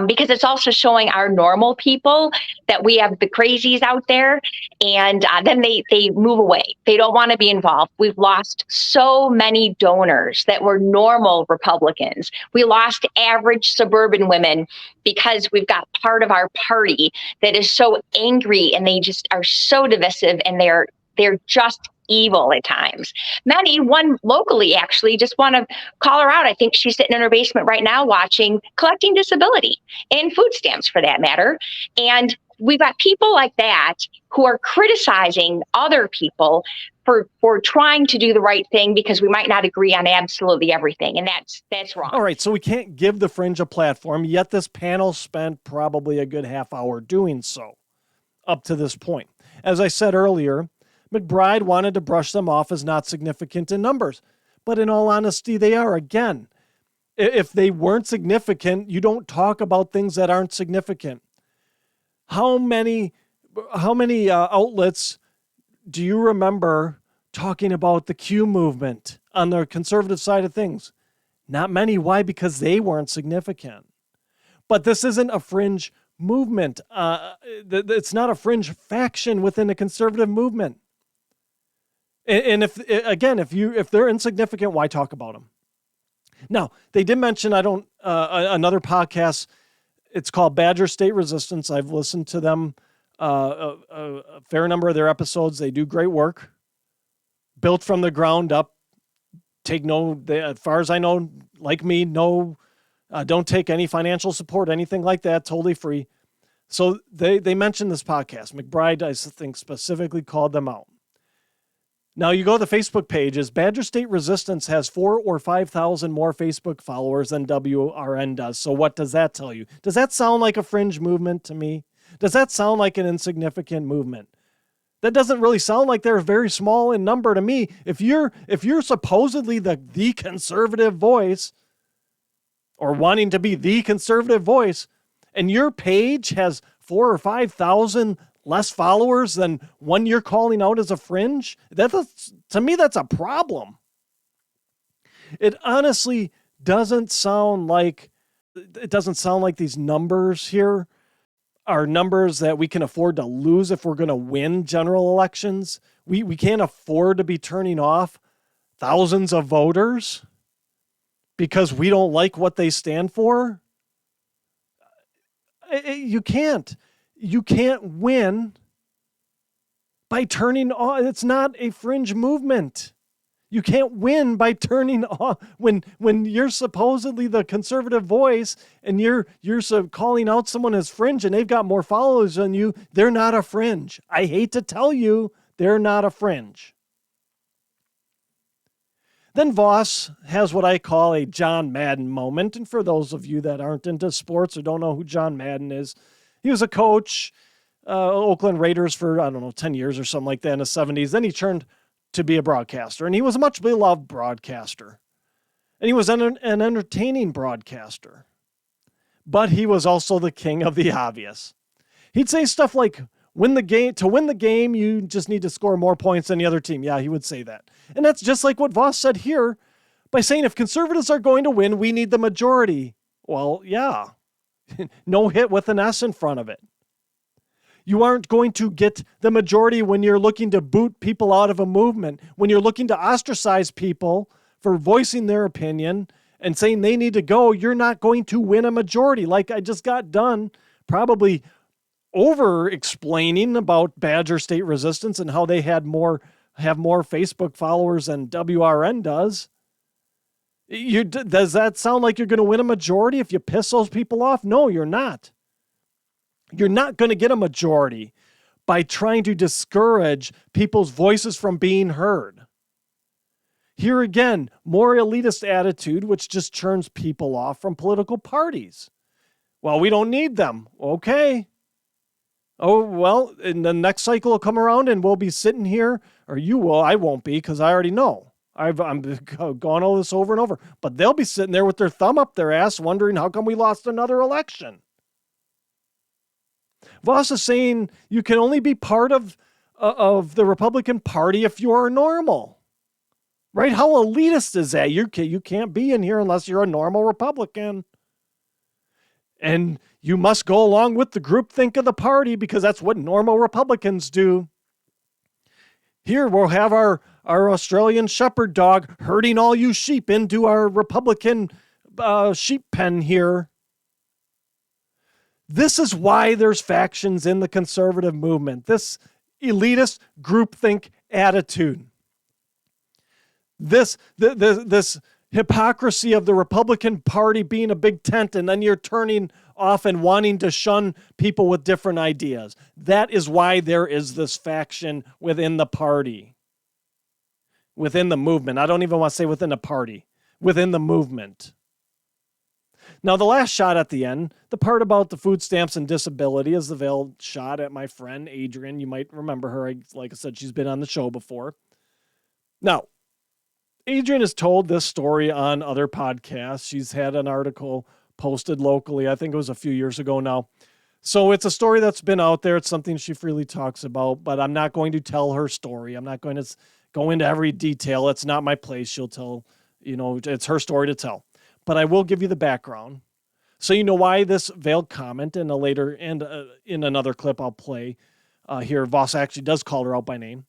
because it's also showing our normal people that we have the crazies out there, and then they move away. They don't want to be involved. We've lost so many donors that were normal Republicans. We lost average suburban women because we've got part of our party that is so angry and they just are so divisive, and they're just evil at times. Many, one locally actually, just want to call her out. I think she's sitting in her basement right now watching Collecting Disability and food stamps for that matter. And we've got people like that who are criticizing other people for trying to do the right thing because we might not agree on absolutely everything. And that's wrong. All right, so we can't give the fringe a platform, yet this panel spent probably a good half hour doing so up to this point. As I said earlier, McBride wanted to brush them off as not significant in numbers. But in all honesty, they are. Again, if they weren't significant, you don't talk about things that aren't significant. How many outlets do you remember talking about the Q movement on the conservative side of things? Not many. Why? Because they weren't significant. But this isn't a fringe movement. It's not a fringe faction within the conservative movement. And if they're insignificant, why talk about them? Now, they did mention, another podcast, it's called Badger State Resistance. I've listened to them, a fair number of their episodes. They do great work, built from the ground up. As far as I know, like me, don't take any financial support, anything like that, totally free. So they mentioned this podcast. McBride, I think, specifically called them out. Now you go to the Facebook pages. Badger State Resistance has 4,000 or 5,000 more Facebook followers than WRN does. So what does that tell you? Does that sound like a fringe movement to me? Does that sound like an insignificant movement? That doesn't really sound like they're very small in number to me. If you're supposedly the conservative voice, or wanting to be the conservative voice, and your page has 4,000 or 5,000 less followers than one you're calling out as a fringe, to me, that's a problem. It honestly doesn't sound like these numbers here are numbers that we can afford to lose if we're going to win general elections. We can't afford to be turning off thousands of voters because we don't like what they stand for. You can't win by turning off. It's not a fringe movement. You can't win by turning off when you're supposedly the conservative voice and you're calling out someone as fringe and they've got more followers than you. They're not a fringe. I hate to tell you, they're not a fringe. Then Voss has what I call a John Madden moment. And for those of you that aren't into sports or don't know who John Madden is, he was a coach, Oakland Raiders for, 10 years or something like that in the 70s. Then he turned to be a broadcaster, and he was a much beloved broadcaster. And he was an entertaining broadcaster. But he was also the king of the obvious. He'd say stuff like, to win the game, you just need to score more points than the other team. Yeah, he would say that. And that's just like what Voss said here by saying if conservatives are going to win, we need the majority. Well, yeah. No hit with an S in front of it. You aren't going to get the majority when you're looking to boot people out of a movement, when you're looking to ostracize people for voicing their opinion and saying they need to go. You're not going to win a majority. Like I just got done probably over explaining about Badger State Resistance and how they have more Facebook followers than WRN does. Does that sound like you're going to win a majority if you piss those people off? No, you're not. You're not going to get a majority by trying to discourage people's voices from being heard. Here again, more elitist attitude, which just turns people off from political parties. Well, we don't need them. Okay. Oh, well, and the next cycle will come around and we'll be sitting here, or you will. I won't be because I already know. I'm gone all this over and over. But they'll be sitting there with their thumb up their ass wondering how come we lost another election. Voss is saying you can only be part of the Republican Party if you are normal. Right? How elitist is that? You can't be in here unless you're a normal Republican. And you must go along with the groupthink of the party because that's what normal Republicans do. Here we'll have our Australian shepherd dog herding all you sheep into our Republican sheep pen here. This is why there's factions in the conservative movement. This elitist groupthink attitude. This hypocrisy of the Republican Party being a big tent and then you're turning off and wanting to shun people with different ideas. That is why there is this faction within the party. Within the movement. I don't even want to say within the party. Within the movement. Now, the last shot at the end, the part about the food stamps and disability is the veiled shot at my friend Adrian. You might remember her. Like I said, she's been on the show before. Now, Adrian has told this story on other podcasts. She's had an article posted locally. I think it was a few years ago now. So it's a story that's been out there. It's something she freely talks about, but I'm not going to tell her story. I'm not going to go into every detail. It's not my place. She'll tell, it's her story to tell. But I will give you the background. So you know why this veiled comment in in another clip I'll play here. Voss actually does call her out by name.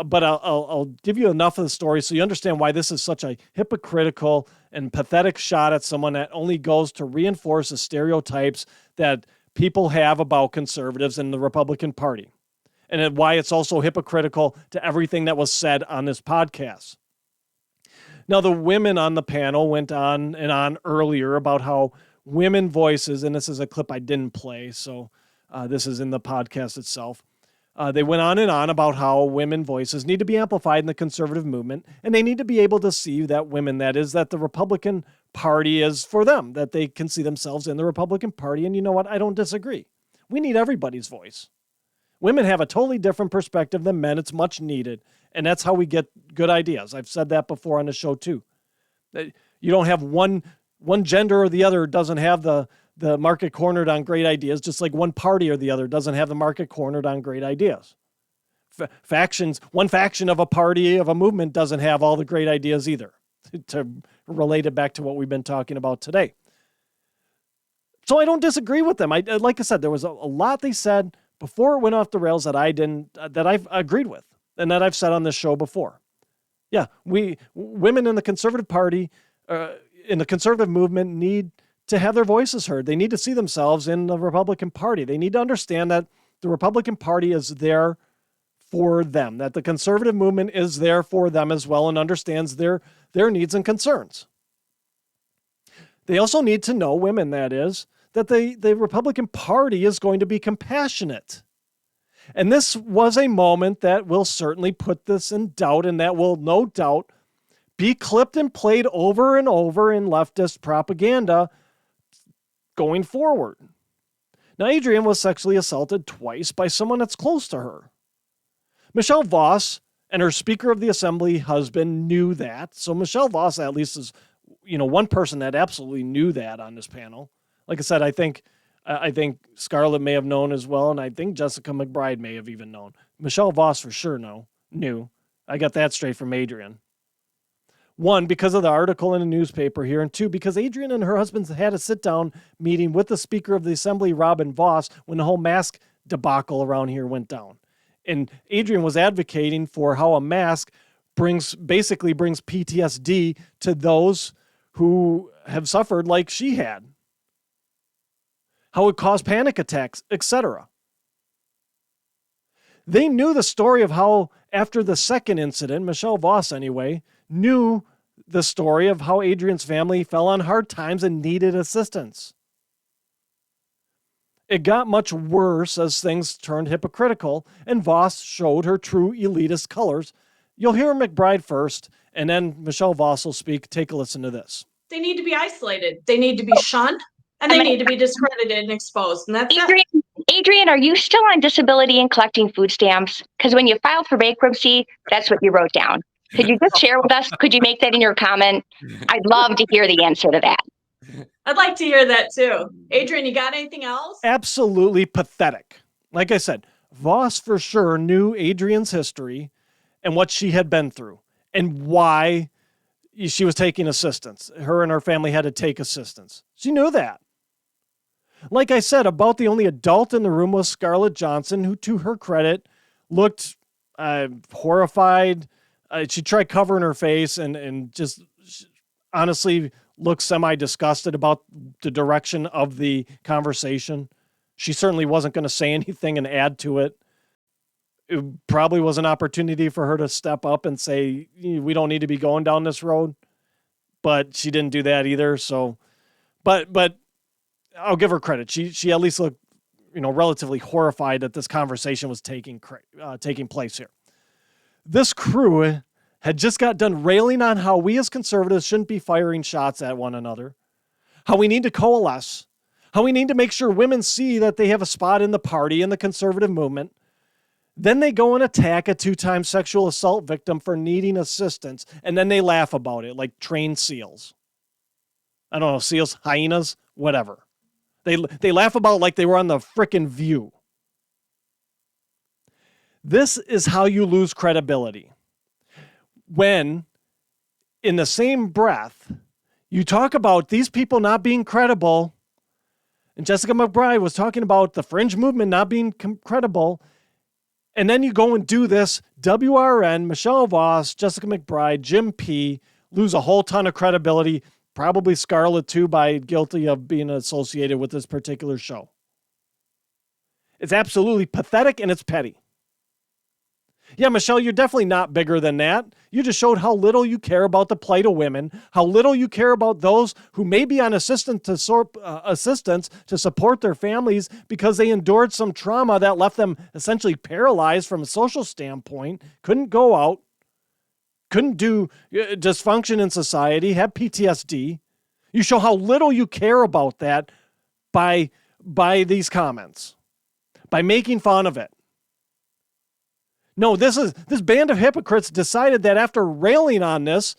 But I'll give you enough of the story so you understand why this is such a hypocritical and pathetic shot at someone that only goes to reinforce the stereotypes that people have about conservatives and the Republican Party. And why it's also hypocritical to everything that was said on this podcast. Now, the women on the panel went on and on earlier about how women voices, and this is a clip I didn't play, so this is in the podcast itself. They went on and on about how women voices need to be amplified in the conservative movement, and they need to be able to see that the Republican Party is for them, that they can see themselves in the Republican Party. And you know what? I don't disagree. We need everybody's voice. Women have a totally different perspective than men. It's much needed. And that's how we get good ideas. I've said that before on the show too. You don't have one gender or the other doesn't have the market cornered on great ideas, just like one party or the other doesn't have the market cornered on great ideas. One faction of a party, of a movement, doesn't have all the great ideas either, to relate it back to what we've been talking about today. So I don't disagree with them. Like I said, there was a lot they said before it went off the rails that I've agreed with and that I've said on this show before. Yeah, women in the conservative party, in the conservative movement, need to have their voices heard. They need to see themselves in the Republican Party. They need to understand that the Republican Party is there for them, that the conservative movement is there for them as well and understands their needs and concerns. They also need to know, women that is, that the Republican Party is going to be compassionate. And this was a moment that will certainly put this in doubt, and that will no doubt be clipped and played over and over in leftist propaganda going forward. Now, Adrian was sexually assaulted twice by someone that's close to her. Michelle Voss And her Speaker of the Assembly husband knew that. So Michelle Voss at least is, one person that absolutely knew that on this panel. Like I said, I think Scarlett may have known as well, and I think Jessica McBride may have even known. Michelle Voss for sure knew. I got that straight from Adrian. One, because of the article in the newspaper here, and two, because Adrian and her husband had a sit-down meeting with the Speaker of the Assembly, Robin Voss, when the whole mask debacle around here went down. And Adrian was advocating for how a mask basically brings PTSD to those who have suffered like she had. How it caused panic attacks, etc. They knew the story of how, after the second incident, Michelle Voss anyway, knew the story of how Adrian's family fell on hard times and needed assistance. It got much worse as things turned hypocritical, and Voss showed her true elitist colors. You'll hear McBride first, and then Michelle Voss will speak. Take a listen to this. They need to be isolated. They need to be shunned, and they need to be discredited and exposed. And that's Adrian, are you still on disability and collecting food stamps? Because when you filed for bankruptcy, that's what you wrote down. Could you just share with us? Could you make that in your comment? I'd love to hear the answer to that. I'd like to hear that too. Adrian, you got anything else? Absolutely pathetic. Like I said, Voss for sure knew Adrian's history and what she had been through and why she was taking assistance. Her and her family had to take assistance. She knew that. Like I said, about the only adult in the room was Scarlett Johnson, who, to her credit, looked horrified. She tried covering her face and just honestly looked semi-disgusted about the direction of the conversation. She certainly wasn't going to say anything and add to it. It probably was an opportunity for her to step up and say, we don't need to be going down this road. But she didn't do that either. So, but I'll give her credit. She at least looked, relatively horrified that this conversation was taking place here. This crew had just got done railing on how we as conservatives shouldn't be firing shots at one another, how we need to coalesce, how we need to make sure women see that they have a spot in the party and the conservative movement. Then they go and attack a 2-time sexual assault victim for needing assistance, and then they laugh about it like trained seals. I don't know, seals, hyenas, whatever. They laugh about it like they were on the frickin' View. This is how you lose credibility. When, in the same breath, you talk about these people not being credible, and Jessica McBride was talking about the fringe movement not being credible, and then you go and do this, WRN, Michelle Voss, Jessica McBride, Jim P. lose a whole ton of credibility, probably Scarlett too, by guilty of being associated with this particular show. It's absolutely pathetic and it's petty. Yeah, Michelle, you're definitely not bigger than that. You just showed how little you care about the plight of women, how little you care about those who may be on assistance to support their families because they endured some trauma that left them essentially paralyzed from a social standpoint, couldn't go out, couldn't do dysfunction in society, have PTSD. You show how little you care about that by these comments, by making fun of it. No, this band of hypocrites decided that after railing on this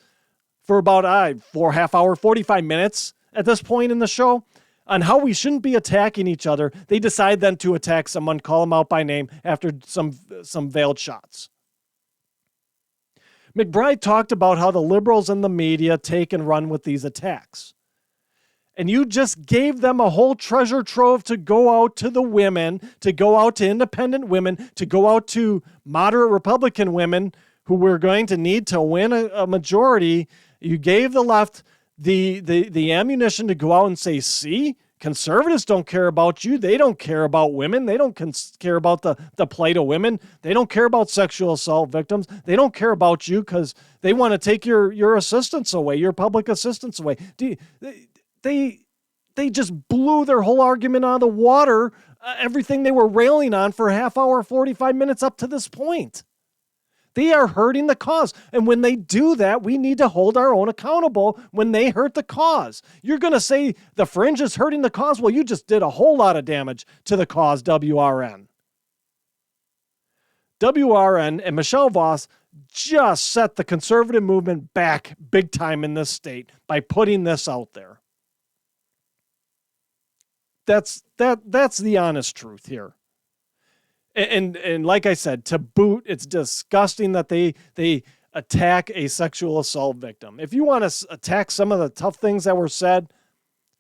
for about 45 minutes at this point in the show on how we shouldn't be attacking each other, they decide then to attack someone, call them out by name after some veiled shots. McBride talked about how the liberals and the media take and run with these attacks. And you just gave them a whole treasure trove to go out to the women, to go out to independent women, to go out to moderate Republican women who we're going to need to win a majority. You gave the left the ammunition to go out and say, see, conservatives don't care about you. They don't care about women. They don't care about the plight of women. They don't care about sexual assault victims. They don't care about you because they want to take your assistance away, your public assistance away. They just blew their whole argument out of the water, everything they were railing on for a half hour, 45 minutes up to this point. They are hurting the cause. And when they do that, we need to hold our own accountable when they hurt the cause. You're going to say the fringe is hurting the cause? Well, you just did a whole lot of damage to the cause, WRN. WRN and Michelle Voss just set the conservative movement back big time in this state by putting this out there. That's the honest truth here. And like I said, to boot, it's disgusting that they attack a sexual assault victim. If you want to attack some of the tough things that were said,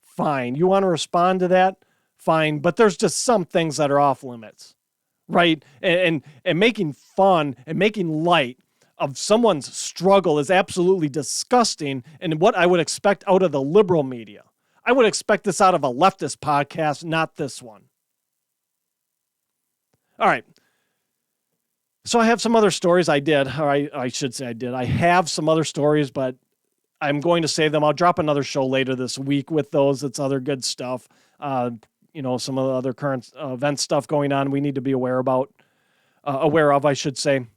fine. You want to respond to that, fine. But there's just some things that are off limits, right? And making fun and making light of someone's struggle is absolutely disgusting, and what I would expect out of the liberal media. I would expect this out of a leftist podcast, not this one. All right. So I have some other stories I should say I did. I have some other stories, but I'm going to save them. I'll drop another show later this week with those. It's other good stuff. Some of the other current event stuff going on we need to be aware of, I should say.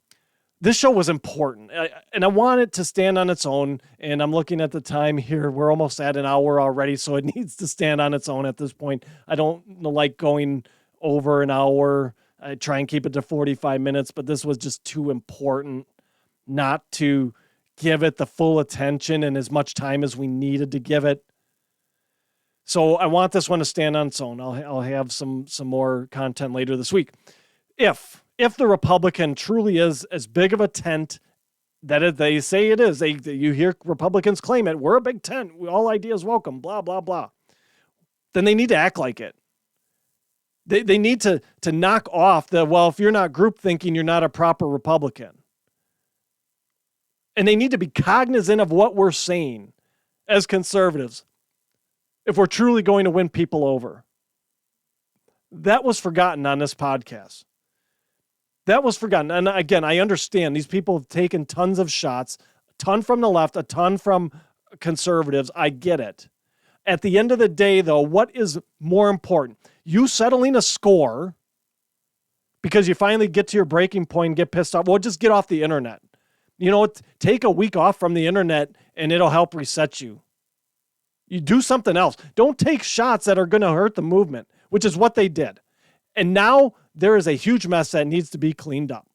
This show was important, and I want it to stand on its own, and I'm looking at the time here. We're almost at an hour already, so it needs to stand on its own at this point. I don't like going over an hour. I try and keep it to 45 minutes, but this was just too important not to give it the full attention and as much time as we needed to give it. So I want this one to stand on its own. I'll have some more content later this week. If the Republican truly is as big of a tent that they say it is, you hear Republicans claim it, we're a big tent, all ideas welcome, blah, blah, blah, then they need to act like it. They need to knock off if you're not group thinking, you're not a proper Republican. And they need to be cognizant of what we're saying as conservatives if we're truly going to win people over. That was forgotten on this podcast. That was forgotten. And again, I understand these people have taken tons of shots, a ton from the left, a ton from conservatives. I get it. At the end of the day, though, what is more important? You settling a score because you finally get to your breaking point and get pissed off. Well, just get off the internet. Take a week off from the internet and it'll help reset you. You do something else. Don't take shots that are going to hurt the movement, which is what they did. And now there is a huge mess that needs to be cleaned up.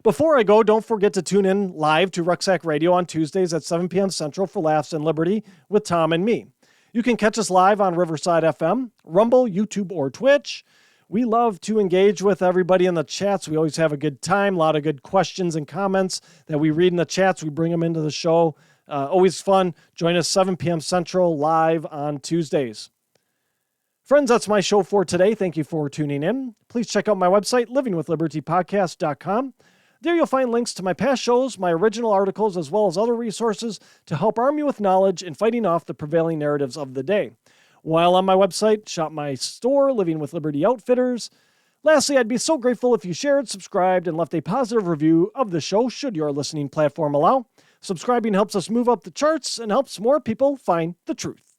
Before I go, don't forget to tune in live to Rucksack Radio on Tuesdays at 7 p.m. Central for Laughs and Liberty with Tom and me. You can catch us live on Riverside FM, Rumble, YouTube, or Twitch. We love to engage with everybody in the chats. We always have a good time, a lot of good questions and comments that we read in the chats. We bring them into the show. Always fun. Join us 7 p.m. Central live on Tuesdays. Friends, that's my show for today. Thank you for tuning in. Please check out my website, livingwithlibertypodcast.com. There you'll find links to my past shows, my original articles, as well as other resources to help arm you with knowledge in fighting off the prevailing narratives of the day. While on my website, shop my store, Living with Liberty Outfitters. Lastly, I'd be so grateful if you shared, subscribed, and left a positive review of the show, should your listening platform allow. Subscribing helps us move up the charts and helps more people find the truth.